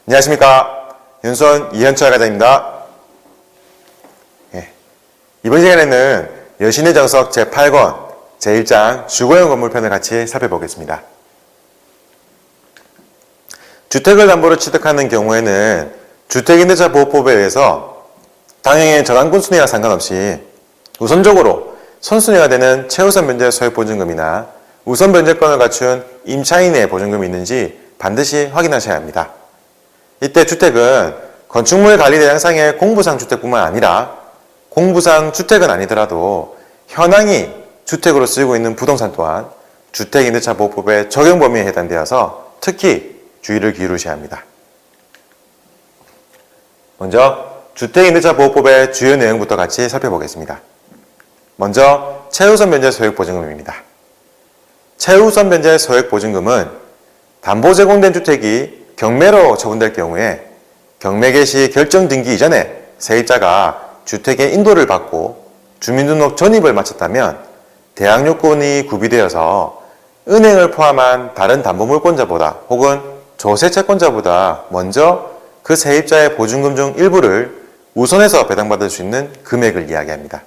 안녕하십니까. 윤수원 이현철 과장입니다. 이번 시간에는 여신의 정석 제8권 제1장 주거용 건물편을 같이 살펴보겠습니다. 주택을 담보로 취득하는 경우에는 주택임대차보호법에 의해서 당행의 저당권 순위와 상관없이 우선적으로 선순위가 되는 최우선 변제 소액보증금이나 우선 변제권을 갖춘 임차인의 보증금이 있는지 반드시 확인하셔야 합니다. 이때 주택은 건축물 관리 대상상의 공부상 주택뿐만 아니라 공부상 주택은 아니더라도 현황이 주택으로 쓰이고 있는 부동산 또한 주택임대차보호법의 적용 범위에 해당되어서 특히 주의를 기울이셔야 합니다. 먼저 주택임대차보호법의 주요 내용부터 같이 살펴보겠습니다. 먼저 최우선 변제 소액보증금입니다. 최우선 변제 소액보증금은 담보 제공된 주택이 경매로 처분될 경우에 경매 개시 결정 등기 이전에 세입자가 주택의 인도를 받고 주민등록 전입을 마쳤다면 대항요건이 구비되어서 은행을 포함한 다른 담보물권자보다 혹은 조세채권자보다 먼저 그 세입자의 보증금 중 일부를 우선해서 배당받을 수 있는 금액을 이야기합니다.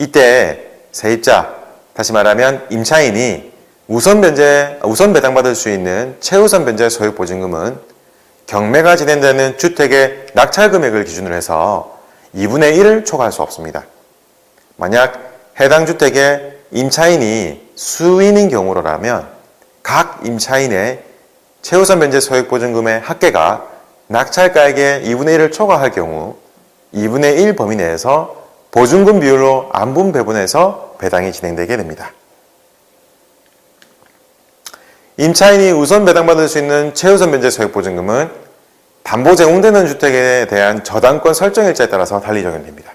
이때 세입자, 다시 말하면 임차인이 우선 배당받을 수 있는 최우선 변제 소액보증금은 경매가 진행되는 주택의 낙찰 금액을 기준으로 해서 2분의 1을 초과할 수 없습니다. 만약 해당 주택의 임차인이 수인인 경우라면 각 임차인의 최우선 변제 소액보증금의 합계가 낙찰가액의 2분의 1을 초과할 경우 2분의 1 범위 내에서 보증금 비율로 안분 배분해서 배당이 진행되게 됩니다. 임차인이 우선 배당받을 수 있는 최우선 변제 소액보증금은 담보 제공되는 주택에 대한 저당권 설정 일자에 따라서 달리 적용됩니다.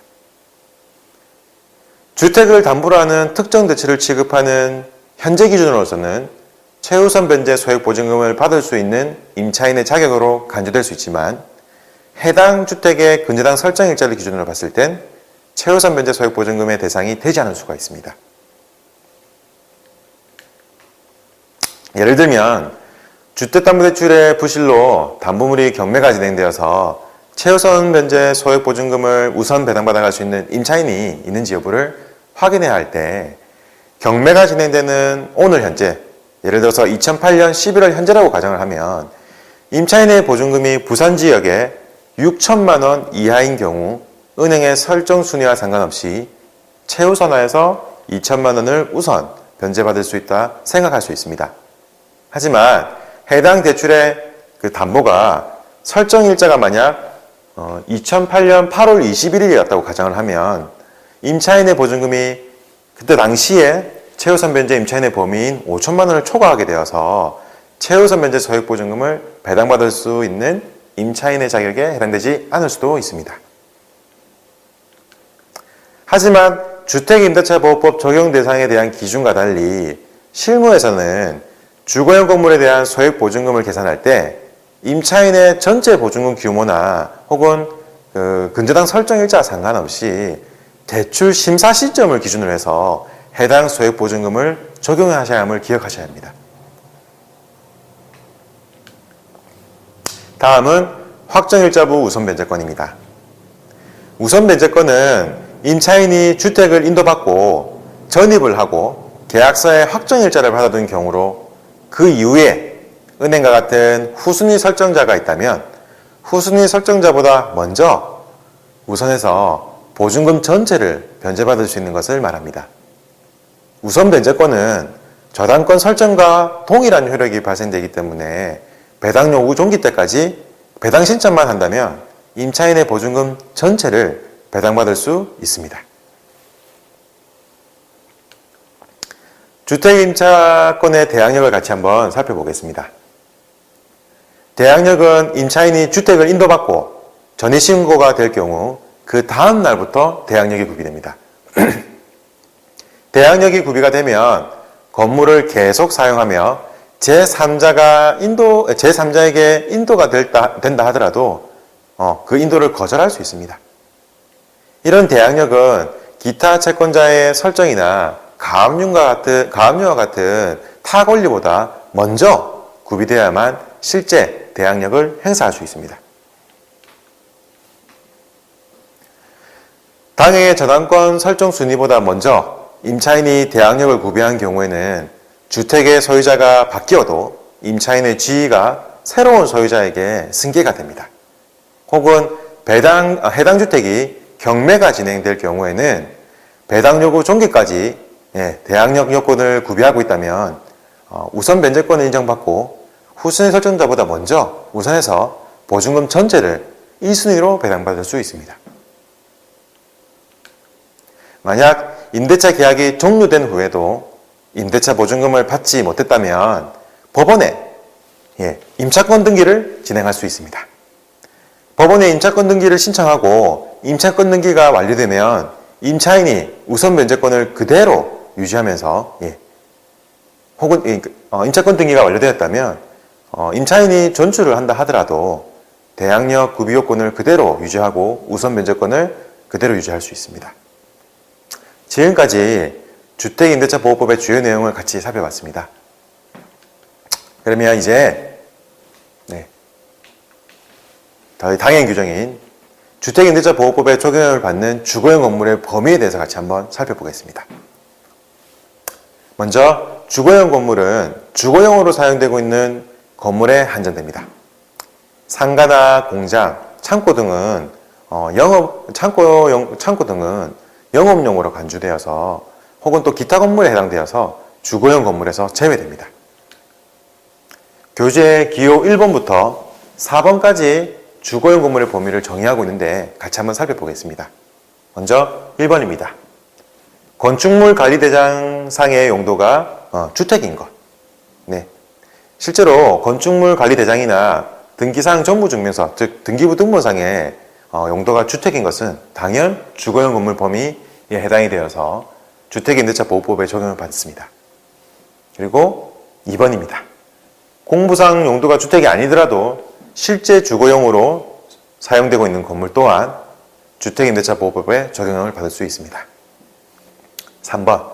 주택을 담보로 하는 특정 대출을 취급하는 현재 기준으로서는 최우선 변제 소액보증금을 받을 수 있는 임차인의 자격으로 간주될 수 있지만 해당 주택의 근저당 설정 일자를 기준으로 봤을 땐 최우선 변제 소액보증금의 대상이 되지 않을 수가 있습니다. 예를 들면 주택담보대출의 부실로 담보물이 경매가 진행되어서 최우선 변제 소액보증금을 우선 배당받아갈 수 있는 임차인이 있는지 여부를 확인해야 할 때 경매가 진행되는 오늘 현재, 예를 들어서 2008년 11월 현재라고 가정을 하면 임차인의 보증금이 부산 지역에 6천만 원 이하인 경우 은행의 설정 순위와 상관없이 최우선화해서 2천만 원을 우선 변제받을 수 있다 생각할 수 있습니다. 하지만 해당 대출의 그 담보가 설정 일자가 만약 2008년 8월 21일이었다고 가정을 하면 임차인의 보증금이 그때 당시에 최우선 변제 임차인의 범위인 5천만 원을 초과하게 되어서 최우선 변제 소액보증금을 배당받을 수 있는 임차인의 자격에 해당되지 않을 수도 있습니다. 하지만 주택임대차보호법 적용 대상에 대한 기준과 달리 실무에서는 주거용 건물에 대한 소액보증금을 계산할 때 임차인의 전체 보증금 규모나 혹은 근저당 설정 일자와 상관없이 대출 심사 시점을 기준으로 해서 해당 소액보증금을 적용하셔야 함을 기억하셔야 합니다. 다음은 확정일자부 우선변제권입니다. 우선변제권은 임차인이 주택을 인도받고 전입을 하고 계약서에 확정일자를 받아둔 경우로 그 이후에 은행과 같은 후순위 설정자가 있다면 후순위 설정자보다 먼저 우선해서 보증금 전체를 변제받을 수 있는 것을 말합니다. 우선 변제권은 저당권 설정과 동일한 효력이 발생되기 때문에 배당 요구 종기 때까지 배당 신청만 한다면 임차인의 보증금 전체를 배당받을 수 있습니다. 주택임차권의 대항력을 같이 한번 살펴보겠습니다. 대항력은 임차인이 주택을 인도받고 전입신고가 될 경우 그 다음 날부터 대항력이 구비됩니다. 대항력이 구비가 되면 건물을 계속 사용하며 제3자에게 인도가 된다 하더라도 그 인도를 거절할 수 있습니다. 이런 대항력은 기타 채권자의 설정이나 가압류와 같은 타 권리보다 먼저 구비되어야만 실제 대항력을 행사할 수 있습니다. 당해의 저당권 설정 순위보다 먼저 임차인이 대항력을 구비한 경우에는 주택의 소유자가 바뀌어도 임차인의 지위가 새로운 소유자에게 승계가 됩니다. 혹은 해당 주택이 경매가 진행될 경우에는 배당 요구 종기까지 대항력 요건을 구비하고 있다면 우선 변제권을 인정받고 후순위 설정자보다 먼저 우선해서 보증금 전체를 1순위로 배당받을 수 있습니다. 만약 임대차 계약이 종료된 후에도 임대차 보증금을 받지 못했다면 법원에 임차권 등기를 진행할 수 있습니다. 법원에 임차권 등기를 신청하고 임차권 등기가 완료되면 임차인이 우선 변제권을 그대로 유지하면서 혹은 임차권 등기가 완료되었다면 임차인이 존출을 한다 하더라도 대항력 구비 요건을 그대로 유지하고 우선 변제권을 그대로 유지할 수 있습니다. 지금까지 주택임대차보호법의 주요 내용을 같이 살펴봤습니다. 그러면 이제 당행 규정인 주택임대차보호법의 적용을 받는 주거용 건물의 범위에 대해서 같이 한번 살펴보겠습니다. 먼저 주거용 건물은 주거용으로 사용되고 있는 건물에 한정됩니다. 상가나 공장, 창고 등은 창고 등은 영업용으로 간주되어서 혹은 또 기타 건물에 해당되어서 주거용 건물에서 제외됩니다. 교재 기호 1번부터 4번까지 주거용 건물의 범위를 정의하고 있는데 같이 한번 살펴보겠습니다. 먼저 1번입니다. 건축물 관리대장상의 용도가 주택인 것. 실제로 건축물 관리대장이나 등기사항 전무증명서, 즉 등기부 등본상의 용도가 주택인 것은 당연 주거용 건물 범위에 해당이 되어서 주택임대차보호법에 적용을 받습니다. 그리고 2번입니다. 공부상 용도가 주택이 아니더라도 실제 주거용으로 사용되고 있는 건물 또한 주택임대차보호법에 적용을 받을 수 있습니다. 3번.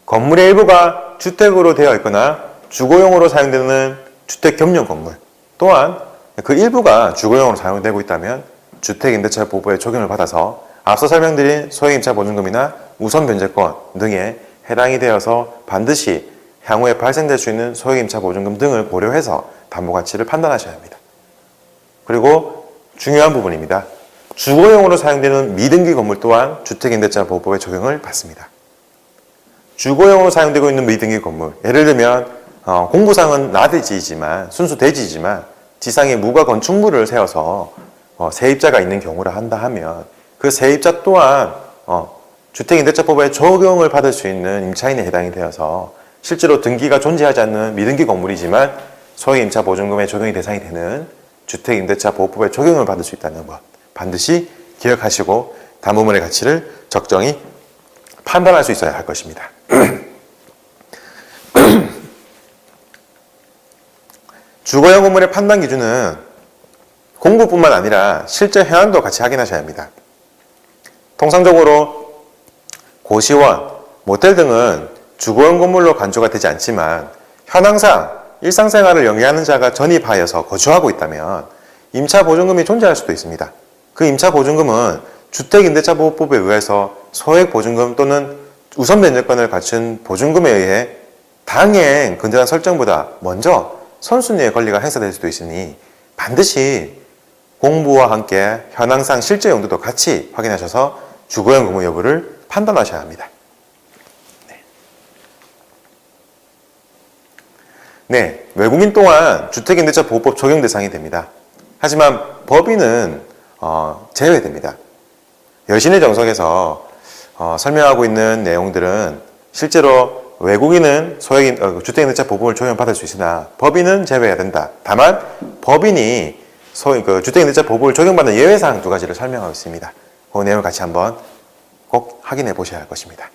건물의 일부가 주택으로 되어 있거나 주거용으로 사용되는 주택겸용 건물 또한 그 일부가 주거용으로 사용되고 있다면 주택임대차보호법에 적용을 받아서 앞서 설명드린 소액임차 보증금이나 우선 변제권 등에 해당이 되어서 반드시 향후에 발생될 수 있는 소액임차 보증금 등을 고려해서 담보가치를 판단하셔야 합니다. 그리고 중요한 부분입니다. 주거용으로 사용되는 미등기 건물 또한 주택임대차보호법에 적용을 받습니다. 주거용으로 사용되고 있는 미등기 건물, 예를 들면 공부상은 나대지이지만 순수 대지이지만 지상에 무가 건축물을 세워서 세입자가 있는 경우라 한다 하면 그 세입자 또한 주택임대차법에 적용을 받을 수 있는 임차인에 해당이 되어서 실제로 등기가 존재하지 않는 미등기 건물이지만 소액임차 보증금의 적용이 대상이 되는 주택임대차보호법에 적용을 받을 수 있다는 것 반드시 기억하시고 담보물의 가치를 적정히 판단할 수 있어야 할 것입니다. 주거용 건물의 판단 기준은 공부뿐만 아니라 실제 현황도 같이 확인하셔야 합니다. 통상적으로 고시원, 모텔 등은 주거용 건물로 간주가 되지 않지만 현황상 일상생활을 영위하는 자가 전입하여서 거주하고 있다면 임차보증금이 존재할 수도 있습니다. 그 임차보증금은 주택임대차보호법에 의해서 소액보증금 또는 우선변제권을 갖춘 보증금에 의해 당행 근저당 설정보다 먼저 선순위의 권리가 행사될 수도 있으니 반드시 공부와 함께 현황상 실제 용도도 같이 확인하셔서 주거용 건물 여부를 판단하셔야 합니다. 외국인 또한 주택임대차보호법 적용 대상이 됩니다. 하지만 법인은 제외됩니다. 여신의 정석에서 설명하고 있는 내용들은 실제로 외국인은 주택임대차보호법을 적용받을 수 있으나 법인은 제외해야 된다. 다만 법인이 주택임대차보호법을 적용받는 예외사항 2가지를 설명하고 있습니다. 그 내용을 같이 한번 꼭 확인해 보셔야 할 것입니다.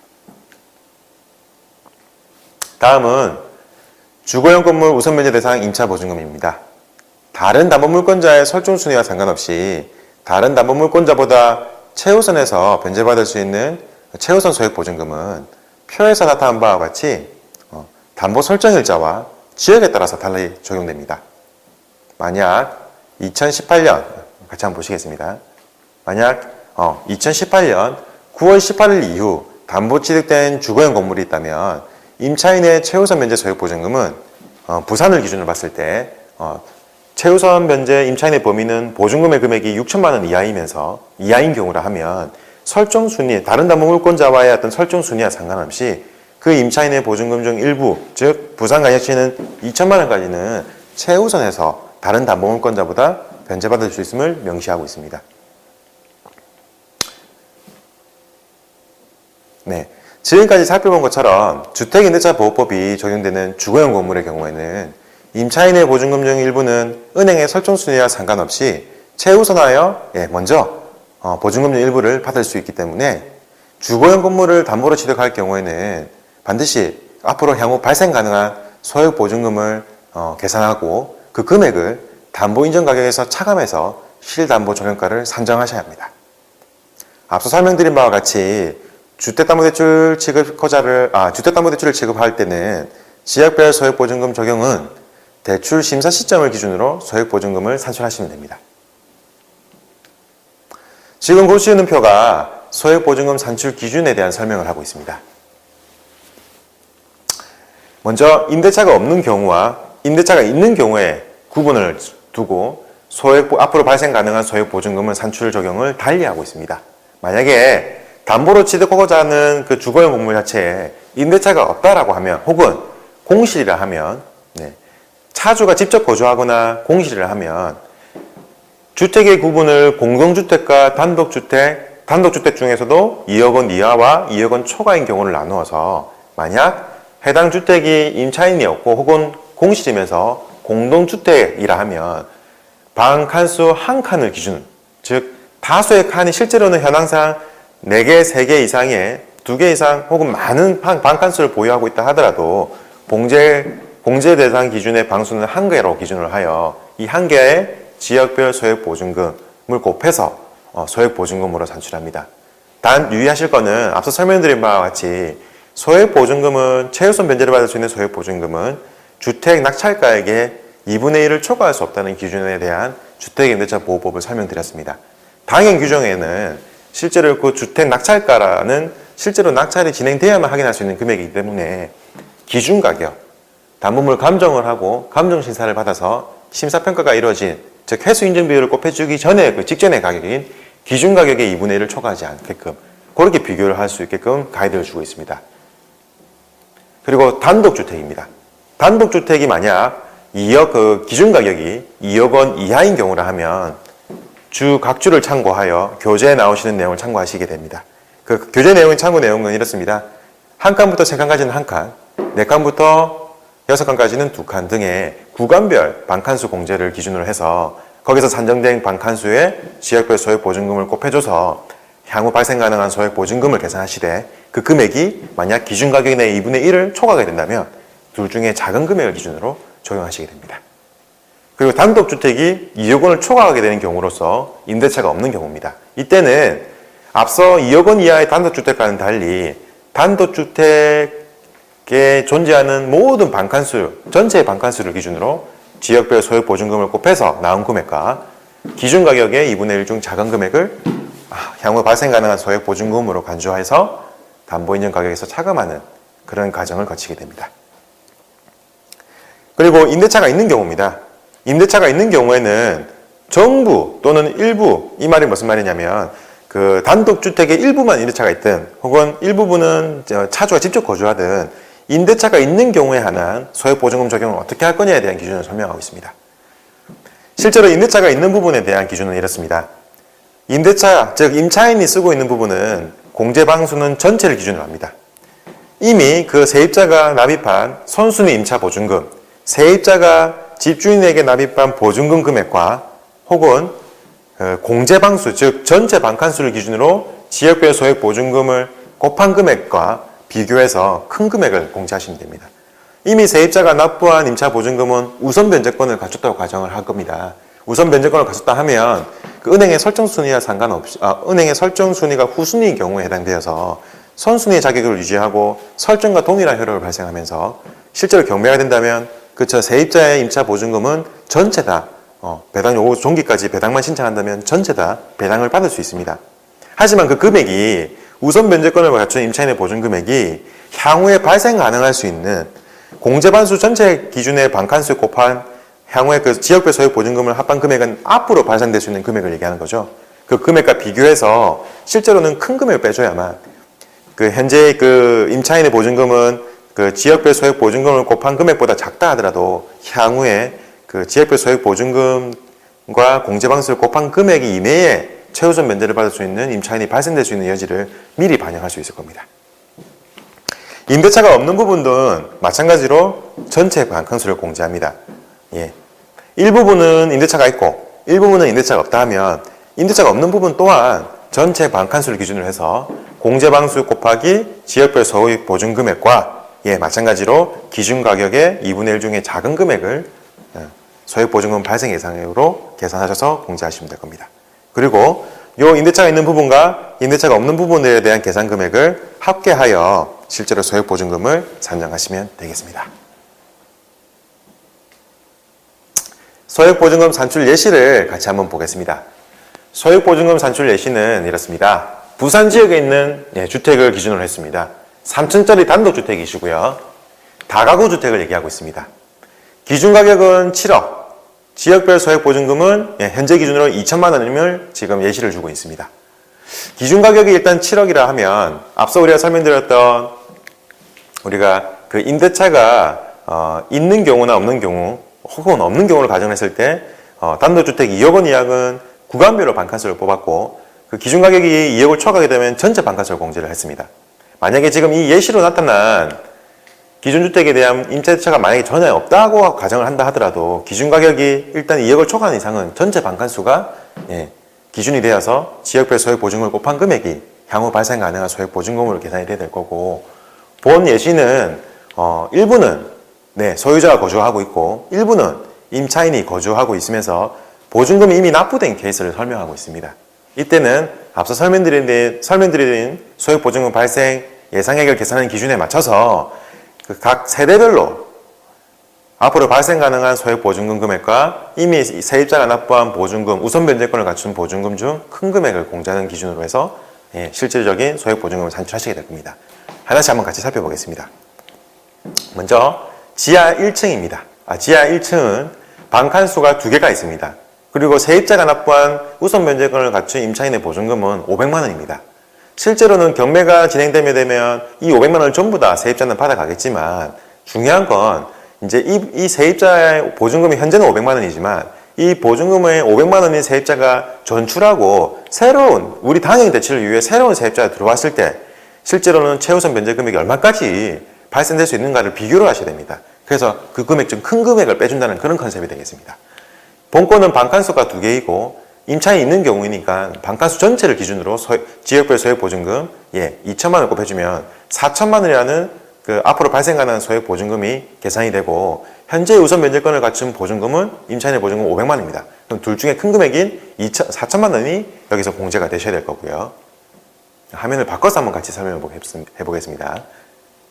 다음은 주거용 건물 우선변제 대상 임차보증금입니다. 다른 담보물권자의 설정순위와 상관없이 다른 담보물권자보다 최우선에서 변제받을 수 있는 최우선 소액보증금은 표에서 나타난 바와 같이 담보 설정일자와 지역에 따라서 달리 적용됩니다. 만약 2018년 같이 한번 보시겠습니다. 만약 2018년 9월 18일 이후 담보 취득된 주거용 건물이 있다면 임차인의 최우선 면제 소액보증금은 부산을 기준으로 봤을 때 최우선 면제 임차인의 범위는 보증금의 금액이 6천만 원 이하인 경우라 하면 설정 순위, 다른 담보 물권자와의 어떤 설정 순위와 상관없이 그 임차인의 보증금 중 일부, 즉 부산광역시는 2천만 원까지는 최우선해서 다른 담보 물권자보다 변제받을 수 있음을 명시하고 있습니다. 네, 지금까지 살펴본 것처럼 주택임대차보호법이 적용되는 주거용 건물의 경우에는 임차인의 보증금 중 일부는 은행의 설정 순위와 상관없이 최우선하여 먼저 보증금 중 일부를 받을 수 있기 때문에 주거용 건물을 담보로 취득할 경우에는 반드시 앞으로 향후 발생 가능한 소액 보증금을 계산하고 그 금액을 담보 인정 가격에서 차감해서 실담보 적용가를 산정하셔야 합니다. 앞서 설명드린 바와 같이 주택담보대출을 지급할 때는 지역별 소액보증금 적용은 대출 심사 시점을 기준으로 소액보증금을 산출하시면 됩니다. 지금 보시는 표가 소액보증금 산출 기준에 대한 설명을 하고 있습니다. 먼저 임대차가 없는 경우와 임대차가 있는 경우에 구분을 두고 앞으로 발생 가능한 소액보증금은 산출 적용을 달리하고 있습니다. 만약에 담보로 취득하고자 하는 그 주거용 건물 자체에 임대차가 없다라고 하면 혹은 공실이라 하면 차주가 직접 거주하거나 공실을 하면 주택의 구분을 공동주택과 단독주택 중에서도 2억 원 이하와 2억 원 초과인 경우를 나누어서 만약 해당 주택이 임차인이 없고 혹은 공실이면서 공동주택이라 하면 방 칸수 한 칸을 기준, 즉 다수의 칸이 실제로는 현황상 4개, 3개 이상의 2개 이상 혹은 많은 방 칸수를 보유하고 있다 하더라도 공제 대상 기준의 방수는 1개로 기준을 하여 이 1개의 지역별 소액보증금을 곱해서 소액보증금으로 산출합니다. 단 유의하실 것은 앞서 설명드린 바와 같이 소액보증금은 최우선 변제를 받을 수 있는 소액보증금은 주택 낙찰가액의 2분의 1을 초과할 수 없다는 기준에 대한 주택임대차보호법을 설명드렸습니다. 당행 규정에는 실제로 그 주택 낙찰가라는 실제로 낙찰이 진행돼야만 확인할 수 있는 금액이기 때문에 기준가격, 담보물 감정을 하고 감정심사를 받아서 심사평가가 이루어진, 즉 회수인증비율을 곱해주기 전에 그 직전의 가격인 기준가격의 2분의 1을 초과하지 않게끔 그렇게 비교를 할 수 있게끔 가이드를 주고 있습니다. 그리고 단독주택입니다. 단독주택이 만약 그 기준가격이 2억 원 이하인 경우라 하면 각주를 참고하여 교재에 나오시는 내용을 참고하시게 됩니다. 그 교재 참고 내용은 이렇습니다. 한 칸부터 3칸까지는 1칸, 4칸부터 6칸까지는 2칸 등의 구간별 방칸수 공제를 기준으로 해서 거기서 산정된 방칸수의 지역별 소액보증금을 곱해줘서 향후 발생 가능한 소액보증금을 계산하시되 그 금액이 만약 기준가격 내 2분의 1을 초과하게 된다면 둘 중에 작은 금액을 기준으로 적용하시게 됩니다. 그리고 단독주택이 2억 원을 초과하게 되는 경우로서 임대차가 없는 경우입니다. 이때는 앞서 2억 원 이하의 단독주택과는 달리 단독주택에 존재하는 모든 방칸수, 전체의 방칸수를 기준으로 지역별 소액보증금을 곱해서 나온 금액과 기준가격의 2분의 1 중 작은 금액을 향후 발생 가능한 소액보증금으로 간주해서 담보인정 가격에서 차감하는 그런 과정을 거치게 됩니다. 그리고 임대차가 있는 경우입니다. 임대차가 있는 경우에는 전부 또는 일부, 이 말이 무슨 말이냐면 그 단독주택의 일부만 임대차가 있든 혹은 일부분은 차주가 직접 거주하든 임대차가 있는 경우에 한한 소액보증금 적용을 어떻게 할 거냐에 대한 기준을 설명하고 있습니다. 실제로 임대차가 있는 부분에 대한 기준은 이렇습니다. 임대차, 즉 임차인이 쓰고 있는 부분은 공제방수는 전체를 기준으로 합니다. 이미 그 세입자가 납입한 선순위 임차보증금, 세입자가 집주인에게 납입한 보증금 금액과 혹은 공제방수, 즉 전체 방칸수를 기준으로 지역별 소액보증금을 곱한 금액과 비교해서 큰 금액을 공제하시면 됩니다. 이미 세입자가 납부한 임차보증금은 우선 변제권을 갖췄다고 가정을 할 겁니다. 우선 변제권을 갖췄다 하면 그 은행의 설정 순위와 상관없이 은행의 설정 순위가 후순위인 경우에 해당되어서 선순위의 자격을 유지하고 설정과 동일한 효력을 발생하면서 실제로 경매가 된다면 세입자의 임차보증금은 전체 다 배당 요구 종기까지 배당만 신청한다면 전체 다 배당을 받을 수 있습니다. 하지만 그 금액이 우선 변제권을 갖춘 임차인의 보증 금액이 향후에 발생 가능할 수 있는 공제반수 전체 기준의 반칸수에 곱한 향후에 그 지역별 소액 보증금을 합한 금액은 앞으로 발생될 수 있는 금액을 얘기하는 거죠. 그 금액과 비교해서 실제로는 큰 금액을 빼줘야만 그 현재 그 임차인의 보증금은 그 지역별 소액 보증금을 곱한 금액보다 작다 하더라도 향후에 그 지역별 소액 보증금과 공제방수를 곱한 금액 이내에 최우선 면제를 받을 수 있는 임차인이 발생될 수 있는 여지를 미리 반영할 수 있을 겁니다. 임대차가 없는 부분은 마찬가지로 전체 반칸수를 공제합니다. 예. 일부분은 임대차가 있고 일부분은 임대차가 없다 하면 임대차가 없는 부분 또한 전체 반칸수를 기준으로 해서 공제방수 곱하기 지역별 소액 보증 금액과 마찬가지로 기준 가격의 2분의 1 중에 작은 금액을 소액 보증금 발생 예상액으로 계산하셔서 공제하시면 될 겁니다. 그리고 요 임대차가 있는 부분과 임대차가 없는 부분에 대한 계산 금액을 합계하여 실제로 소액 보증금을 산정하시면 되겠습니다. 소액 보증금 산출 예시를 같이 한번 보겠습니다. 소액 보증금 산출 예시는 이렇습니다. 부산 지역에 있는 주택을 기준으로 했습니다. 3층짜리 단독주택이시고요. 다가구 주택을 얘기하고 있습니다. 기준 가격은 7억, 지역별 소액 보증금은 현재 기준으로 2천만 원임을 지금 예시를 주고 있습니다. 기준 가격이 일단 7억이라 하면 앞서 우리가 설명드렸던 우리가 그 임대차가 있는 경우나 없는 경우 혹은 없는 경우를 가정했을 때 단독주택 2억 원 이하는 구간별로 반칸수를 뽑았고 그 기준 가격이 2억을 초과하게 되면 전체 반칸수를 공제를 했습니다. 만약에 지금 이 예시로 나타난 기준주택에 대한 임차차가 만약에 전혀 없다고 가정을 한다 하더라도 기준 가격이 일단 2억을 초과한 이상은 전체 반칸수가 기준이 되어서 지역별 소액 보증금을 곱한 금액이 향후 발생 가능한 소액 보증금으로 계산이 돼야 될 거고 본 예시는 일부는 소유자가 거주하고 있고 일부는 임차인이 거주하고 있으면서 보증금이 이미 납부된 케이스를 설명하고 있습니다. 이때는 앞서 설명드린 소액 보증금 발생 예상액을 계산하는 기준에 맞춰서 그 각 세대별로 앞으로 발생 가능한 소액 보증금 금액과 이미 세입자가 납부한 보증금, 우선 변제권을 갖춘 보증금 중 큰 금액을 공제하는 기준으로 해서 실질적인 소액 보증금을 산출하시게 될 겁니다. 하나씩 한번 같이 살펴보겠습니다. 먼저 지하 1층입니다. 지하 1층은 반칸수가 2개가 있습니다. 그리고 세입자가 납부한 우선 변제권을 갖춘 임차인의 보증금은 500만 원입니다. 실제로는 경매가 진행되면 되면 이 500만 원을 전부 다 세입자는 받아가겠지만 중요한 건 이제 이 세입자의 보증금이 현재는 500만 원이지만 이 보증금의 500만 원인 세입자가 전출하고 새로운 우리 당연 대치를 위해 새로운 세입자가 들어왔을 때 실제로는 최우선 변제 금액이 얼마까지 발생될 수 있는가를 비교를 하셔야 됩니다. 그래서 그 금액 중 큰 금액을 빼준다는 그런 컨셉이 되겠습니다. 본건은 반칸수가 2개이고 임차인이 있는 경우이니까 반칸수 전체를 기준으로 지역별 소액 보증금 2천만 원을 곱해주면 4천만 원이라는 그 앞으로 발생 가능한 소액 보증금이 계산이 되고 현재 우선 면제권을 갖춘 보증금은 임차인의 보증금 500만 원입니다. 그럼 둘 중에 큰 금액인 4천만 원이 여기서 공제가 되셔야 될 거고요. 화면을 바꿔서 한번 같이 설명해 보겠습니다.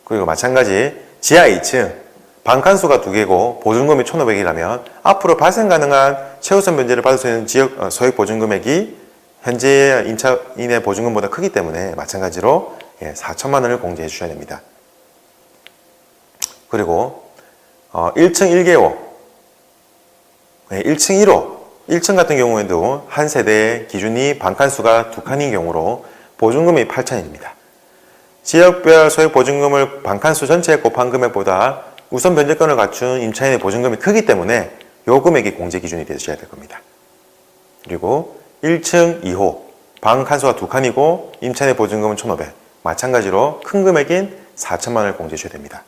그리고 마찬가지 지하 2층 반칸수가 2개고 보증금이 1,500이라면 앞으로 발생 가능한 최우선 변제를 받을 수 있는 지역 소액 보증 금액이 현재 임차인의 보증금보다 크기 때문에 마찬가지로 4천만 원을 공제해 주셔야 됩니다. 그리고 1층 1개호 1층 1호 1층 같은 경우에도 한 세대의 기준이 반칸수가 2칸인 경우로 보증금이 8천입니다. 지역별 소액 보증금을 반칸수 전체에 곱한 금액보다 우선 변제권을 갖춘 임차인의 보증금이 크기 때문에 요 금액이 공제 기준이 되셔야 될 겁니다. 그리고 1층 2호 반칸수가 2칸이고 임차인의 보증금은 1,500 마찬가지로 큰 금액인 4천만 원을 공제해 주셔야 됩니다.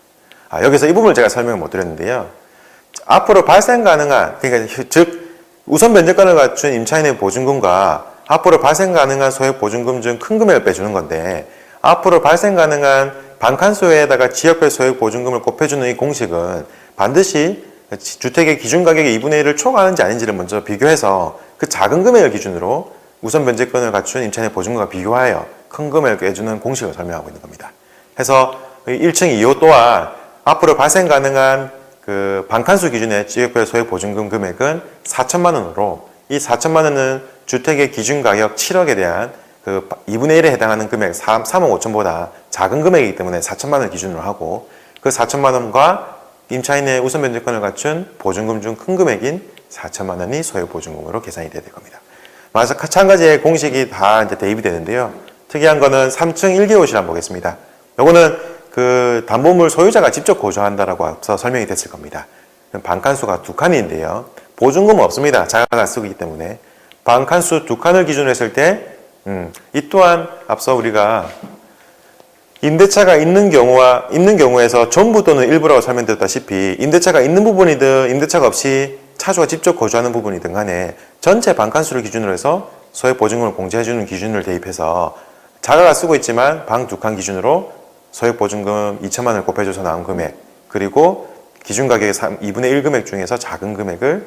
여기서 이 부분을 제가 설명을 못 드렸는데요. 앞으로 발생 가능한 그러니까 즉 우선 변제권을 갖춘 임차인의 보증금과 앞으로 발생 가능한 소액 보증금 중 큰 금액을 빼주는 건데 앞으로 발생 가능한 반칸수에다가 지역별 소액 보증금을 곱해주는 이 공식은 반드시 주택의 기준 가격의 2분의 1을 초과하는지 아닌지를 먼저 비교해서 그 작은 금액을 기준으로 우선 변제권을 갖춘 임차인의 보증금과 비교하여 큰 금액을 빼주는 공식을 설명하고 있는 겁니다. 그래서 1층 2호 또한 앞으로 발생 가능한 그 방칸수 기준의 지역별 소액보증금 금액은 4천만 원으로 이 4천만 원은 주택의 기준 가격 7억에 대한 그 2분의 1에 해당하는 금액 3억 5천보다 작은 금액이기 때문에 4천만 원을 기준으로 하고 그 4천만 원과 임차인의 우선 변제권을 갖춘 보증금 중 큰 금액인 4천만 원이 소액보증금으로 계산이 돼야 될 겁니다. 마찬가지의 공식이 다 이제 대입이 되는데요. 특이한 거는 3층 1개호실 한번 보겠습니다. 요거는 그 담보물 소유자가 직접 거주한다라고 앞서 설명이 됐을 겁니다. 방칸수가 2칸인데요. 보증금은 없습니다. 자가가 쓰기 때문에. 방칸수 2칸을 기준으로 했을 때, 이 또한 앞서 우리가 임대차가 있는 경우에서 전부 또는 일부라고 설명드렸다시피 임대차가 있는 부분이든 임대차가 없이 차주가 직접 거주하는 부분이든 간에 전체 방칸수를 기준으로 해서 소액보증금을 공제해주는 기준을 대입해서 자가가 쓰고 있지만 방 2칸 기준으로 소액보증금 2천만 원을 곱해줘서 나온 금액 그리고 기준가격의 2분의 1 금액 중에서 작은 금액을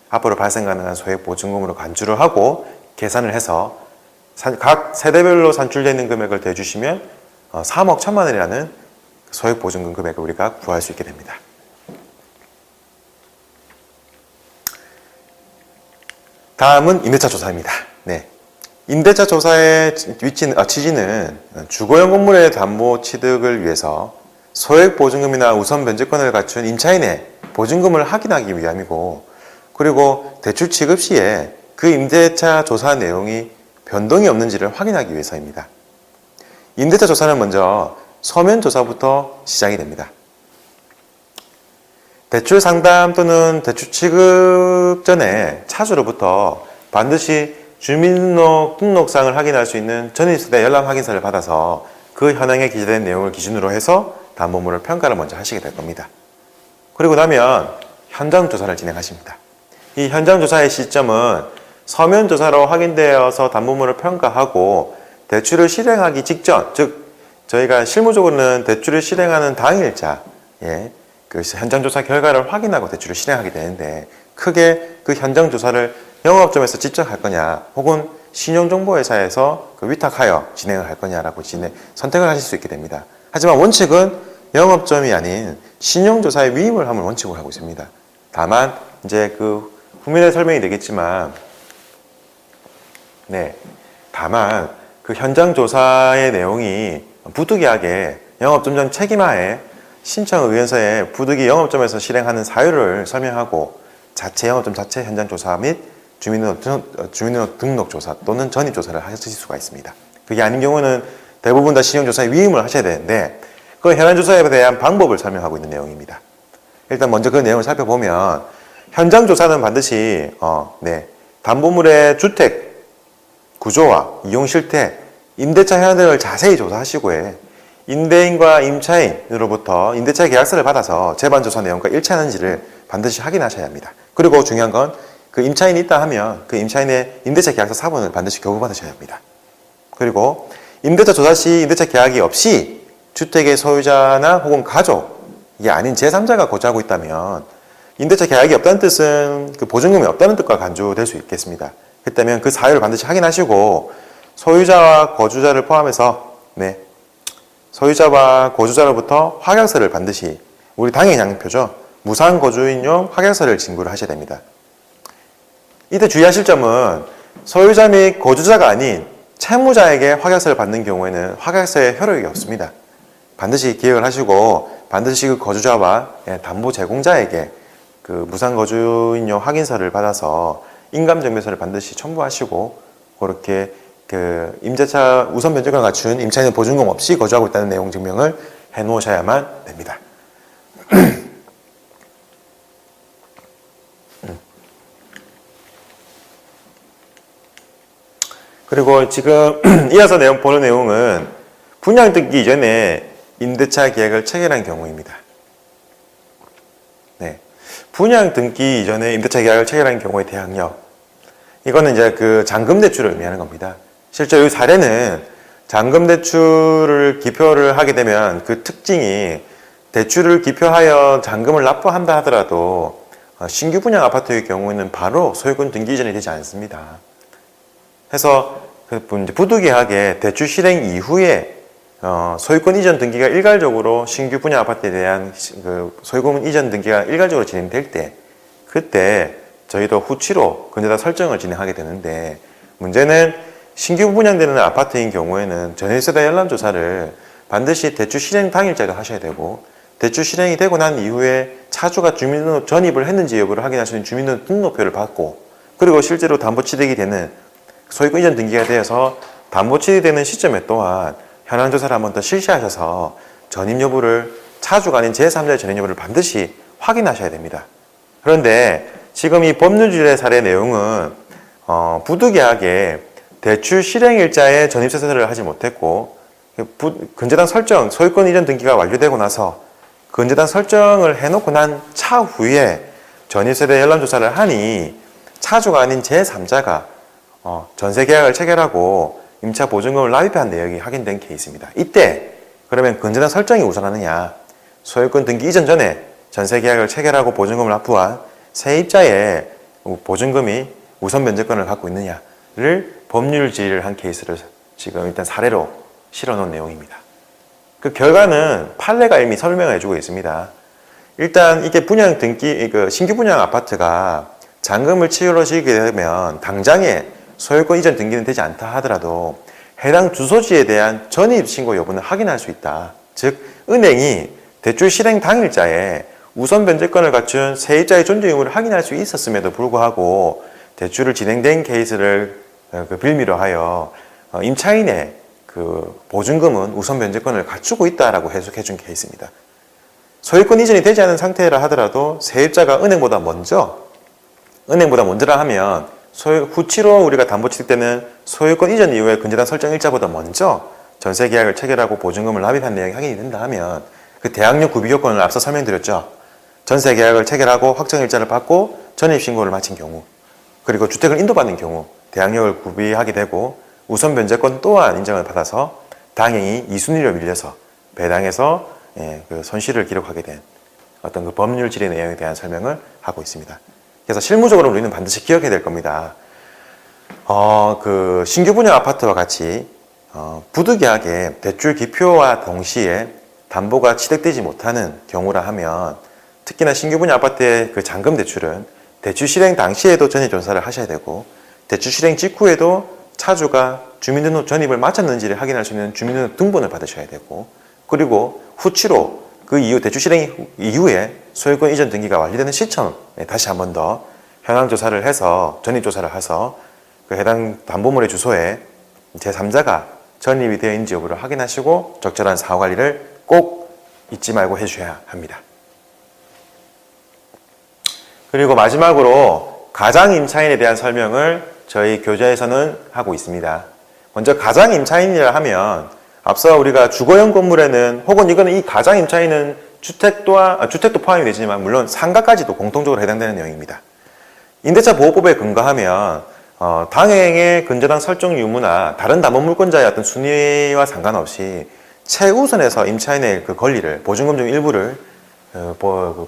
앞으로 발생 가능한 소액보증금으로 간주를 하고 계산을 해서 각 세대별로 산출되어 있는 금액을 대주시면 3억 1천만 원이라는 소액보증금 금액을 우리가 구할 수 있게 됩니다. 다음은 임대차 조사입니다. 네. 임대차 조사의 취지는 주거용 건물의 담보 취득을 위해서 소액보증금이나 우선 변제권을 갖춘 임차인의 보증금을 확인하기 위함이고 그리고 대출 취급 시에 그 임대차 조사 내용이 변동이 없는지를 확인하기 위해서입니다. 임대차 조사는 먼저 서면 조사부터 시작이 됩니다. 대출 상담 또는 대출 취급 전에 차주로부터 반드시 주민등록상을 확인할 수 있는 전입세대 연락 확인서를 받아서 그 현황에 기재된 내용을 기준으로 해서 담보물을 평가를 먼저 하시게 될 겁니다. 그리고 나면 현장 조사를 진행하십니다. 이 현장 조사의 시점은 서면 조사로 확인되어서 담보물을 평가하고 대출을 실행하기 직전, 즉 저희가 실무적으로는 대출을 실행하는 당일자, 그 현장 조사 결과를 확인하고 대출을 실행하게 되는데 크게 그 현장 조사를 영업점에서 직접 할 거냐 혹은 신용정보회사에서 그 위탁하여 진행을 할 거냐라고 선택을 하실 수 있게 됩니다. 하지만 원칙은 영업점이 아닌 신용조사의 위임을 함을 원칙으로 하고 있습니다. 다만 이제 그 후면에 설명이 되겠지만 다만 그 현장 조사의 내용이 부득이하게 영업점장 책임하에 신청의견서에 부득이 영업점에서 실행하는 사유를 설명하고 자체 영업점 자체 현장 조사 및 주민등록 조사 또는 전입 조사를 하실 수가 있습니다. 그게 아닌 경우는 대부분 다 신용조사에 위임을 하셔야 되는데 그 현안 조사에 대한 방법을 설명하고 있는 내용입니다. 일단 먼저 그 내용을 살펴보면 현장 조사는 반드시 담보물의 주택 구조와 이용 실태, 임대차 현황 등을 자세히 조사하시고 임대인과 임차인으로부터 임대차 계약서를 받아서 재반 조사 내용과 일치하는지를 반드시 확인하셔야 합니다. 그리고 중요한 건 그 임차인이 있다 하면 그 임차인의 임대차 계약서 사본을 반드시 교부받으셔야 합니다. 그리고 임대차 조사 시 임대차 계약이 없이 주택의 소유자나 혹은 가족이 아닌 제3자가 거주하고 있다면 임대차 계약이 없다는 뜻은 그 보증금이 없다는 뜻과 간주될 수 있겠습니다. 그렇다면 그 사유를 반드시 확인하시고 소유자와 거주자를 포함해서 소유자와 거주자로부터 확약서를 반드시 우리 당해 양표죠. 무상거주인용 확약서를 진구를 하셔야 됩니다. 이때 주의하실 점은 소유자 및 거주자가 아닌 채무자에게 확약서를 받는 경우에는 확약서에 효력이 없습니다. 반드시 기억을 하시고 반드시 그 거주자와 담보 제공자에게 그 무상거주인용 확인서를 받아서 인감증명서를 반드시 첨부하시고 그렇게 그 임대차 우선 변제권을 갖춘 임차인은 보증금 없이 거주하고 있다는 내용 증명을 해 놓으셔야만 됩니다. 그리고 지금 이어서 보는 내용은 분양 등기 이전에 임대차 계약을 체결한 경우입니다. 분양 등기 이전에 임대차 계약을 체결한 경우의 대항력. 이거는 이제 그 잔금 대출을 의미하는 겁니다. 실제 이 사례는 잔금 대출을 기표를 하게 되면 그 특징이 대출을 기표하여 잔금을 납부한다 하더라도 신규 분양 아파트의 경우에는 바로 소유권 등기 이전이 되지 않습니다. 해서 부득이하게 대출 실행 이후에 소유권 이전 등기가 일괄적으로 신규 분양 아파트에 대한 소유권 이전 등기가 일괄적으로 진행될 때, 그때 저희도 후치로 근저당 설정을 진행하게 되는데, 문제는 신규 분양되는 아파트인 경우에는 전월세대 열람조사를 반드시 대출 실행 당일자를 하셔야 되고, 대출 실행이 되고 난 이후에 차주가 주민등록 전입을 했는지 여부를 확인할 수 있는 주민등록표를 받고, 그리고 실제로 담보취득이 되는 소유권 이전 등기가 되어서 담보취득이 되는 시점에 또한 현황조사를 한 번 더 실시하셔서 전입 여부를, 차주가 아닌 제3자의 전입 여부를 반드시 확인하셔야 됩니다. 그런데 지금 이 법률지의 사례 내용은 부득이하게 대출 실행일자에 전입세서를 하지 못했고, 근저당 설정, 소유권 이전 등기가 완료되고 나서 근저당 설정을 해놓고 난 차후에 전입세대 열람조사를 하니 차주가 아닌 제3자가 전세계약을 체결하고 임차 보증금을 납입한 내역이 확인된 케이스입니다. 이때 그러면 근저당 설정이 우선하느냐, 소유권 등기 이전 전에 전세계약을 체결하고 보증금을 납부한 세입자의 보증금이 우선 변제권을 갖고 있느냐를 법률지휘를 한 케이스를 지금 일단 사례로 실어놓은 내용입니다. 그 결과는 판례가 이미 설명을 해주고 있습니다. 일단 이게 분양 등기, 신규 분양 아파트가 잔금을 치러지게 되면 당장에 소유권 이전 등기는 되지 않다 하더라도 해당 주소지에 대한 전입 신고 여부는 확인할 수 있다. 즉, 은행이 대출 실행 당일자에 우선 변제권을 갖춘 세입자의 존재 의무를 확인할 수 있었음에도 불구하고 대출을 진행된 케이스를 빌미로 하여 임차인의 보증금은 우선 변제권을 갖추고 있다라고 해석해 준 케이스입니다. 소유권 이전이 되지 않은 상태라 하더라도 세입자가 은행보다 먼저라 하면 후치로 우리가 담보취득 때는 소유권 이전 이후에 근저당 설정 일자보다 먼저 전세계약을 체결하고 보증금을 납입한 내용이 확인이 된다 하면 그 대항력 구비 요건을 앞서 설명드렸죠. 전세계약을 체결하고 확정일자를 받고 전입신고를 마친 경우, 그리고 주택을 인도받는 경우 대항력을 구비하게 되고 우선 변제권 또한 인정을 받아서 당연히 2순위로 밀려서 배당해서 손실을 기록하게 된 어떤 그 법률 질의 내용에 대한 설명을 하고 있습니다. 그래서 실무적으로 우리는 반드시 기억해야 될 겁니다. 신규 분양 아파트와 같이 부득이하게 대출 기표와 동시에 담보가 취득되지 못하는 경우라 하면, 특히나 신규 분양 아파트의 그 잔금 대출은 대출 실행 당시에도 전입 조사를 하셔야 되고, 대출 실행 직후에도 차주가 주민등록 전입을 마쳤는지를 확인할 수 있는 주민등록 등본을 받으셔야 되고, 그리고 후치로 그 이후 대출 실행 이후에 소유권 이전 등기가 완료되는 시점에 다시 한 번 더 현황 조사를 해서 전입 조사를 해서 그 해당 담보물의 주소에 제3자가 전입이 되어 있는지 여부를 확인하시고 적절한 사후 관리를 꼭 잊지 말고 해주셔야 합니다. 그리고 마지막으로 가장 임차인에 대한 설명을 저희 교재에서는 하고 있습니다. 먼저 가장 임차인이라 하면 앞서 우리가 주거용 건물에는, 혹은 이거는 이 가장 임차인은 주택도 포함이 되지만 물론 상가까지도 공통적으로 해당되는 내용입니다. 임대차 보호법에 근거하면 당행의 근저당 설정 유무나 다른 담보물권자의 어떤 순위와 상관없이 최우선에서 임차인의 그 권리를, 보증금 중 일부를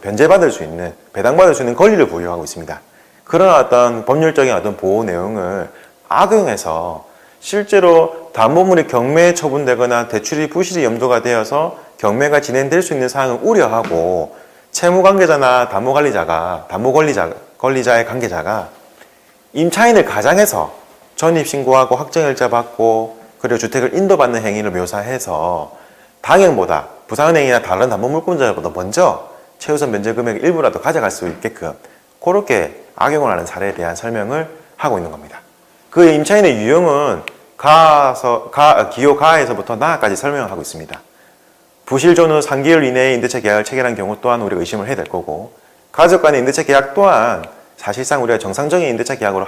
변제받을 수 있는, 배당받을 수 있는 권리를 부여하고 있습니다. 그런 어떤 법률적인 어떤 보호 내용을 악용해서 실제로 담보물이 경매에 처분되거나 대출이 부실이 염두가 되어서 경매가 진행될 수 있는 사항을 우려하고 채무관계자나 담보권리자의 관계자가 임차인을 가장해서 전입신고하고 확정일자 받고 그리고 주택을 인도받는 행위를 묘사해서 당행보다 부산은행이나 다른 담보물권자보다 먼저 최우선 변제금액 일부라도 가져갈 수 있게끔 그렇게 악용을 하는 사례에 대한 설명을 하고 있는 겁니다. 그 임차인의 유형은 기호 가에서부터 나까지 설명을 하고 있습니다. 부실 전후 3개월 이내에 임대차 계약을 체결한 경우 또한 우리가 의심을 해야 될 거고, 가족 간의 임대차 계약 또한 사실상 우리가 정상적인 임대차 계약으로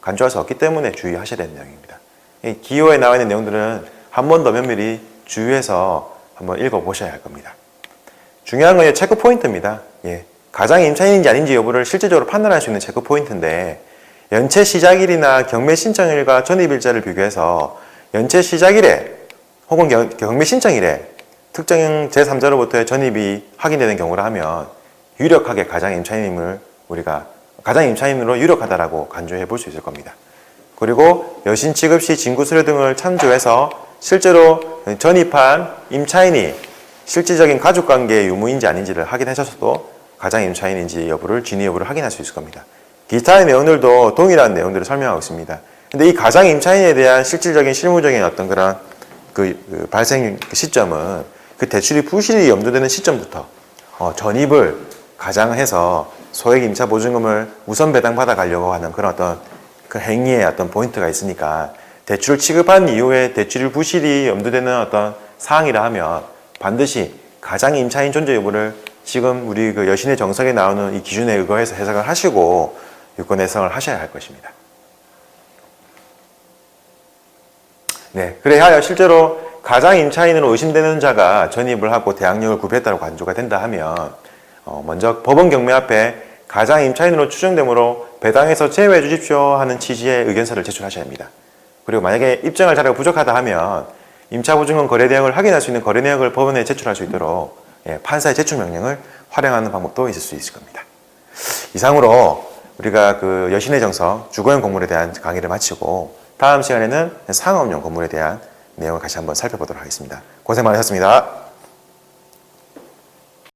간주할 수 없기 때문에 주의하셔야 되는 내용입니다. 이 기호에 나와 있는 내용들은 한 번 더 면밀히 주의해서 한번 읽어보셔야 할 겁니다. 중요한 건 체크 포인트입니다. 가장 임차인인지 아닌지 여부를 실질적으로 판단할 수 있는 체크 포인트인데, 연체 시작일이나 경매 신청일과 전입일자를 비교해서 연체 시작일에 혹은 경매 신청일에 특정 제3자로부터의 전입이 확인되는 경우라 하면 유력하게 가장 임차인임을 우리가 가장 임차인으로 유력하다라고 간주해 볼 수 있을 겁니다. 그리고 여신 취급 시 진구 서류 등을 참조해서 실제로 전입한 임차인이 실질적인 가족관계의 유무인지 아닌지를 확인하셔서도 가장 임차인인지 여부를 진위 여부를 확인할 수 있을 겁니다. 기타의 내용들도 동일한 내용들을 설명하고 있습니다. 근데 이 가장 임차인에 대한 실질적인 실무적인 어떤 그런 발생 시점은 그 대출이 부실이 염두되는 시점부터 전입을 가장해서 소액 임차 보증금을 우선 배당받아 가려고 하는 그런 어떤 그 행위의 어떤 포인트가 있으니까 대출을 취급한 이후에 대출 부실이 염두되는 어떤 사항이라 하면 반드시 가장 임차인 존재 여부를 지금 우리 그 여신의 정석에 나오는 이 기준에 의거해서 해석을 하시고 유권 해석을 하셔야 할 것입니다. 네, 그래야 실제로 가장 임차인으로 의심되는 자가 전입을 하고 대항력을 구비했다고 간주가 된다 하면 먼저 법원 경매 앞에 가장 임차인으로 추정되므로 배당에서 제외해 주십시오 하는 취지의 의견서를 제출하셔야 합니다. 그리고 만약에 입증할 자료가 부족하다 하면 임차보증금 거래 내역을 확인할 수 있는 거래 내역을 법원에 제출할 수 있도록 판사의 제출 명령을 활용하는 방법도 있을 수 있을 겁니다. 이상으로 우리가 그 여신의 정석 주거용 건물에 대한 강의를 마치고 다음 시간에는 상업용 건물에 대한 내용을 같이 한번 살펴보도록 하겠습니다. 고생 많으셨습니다.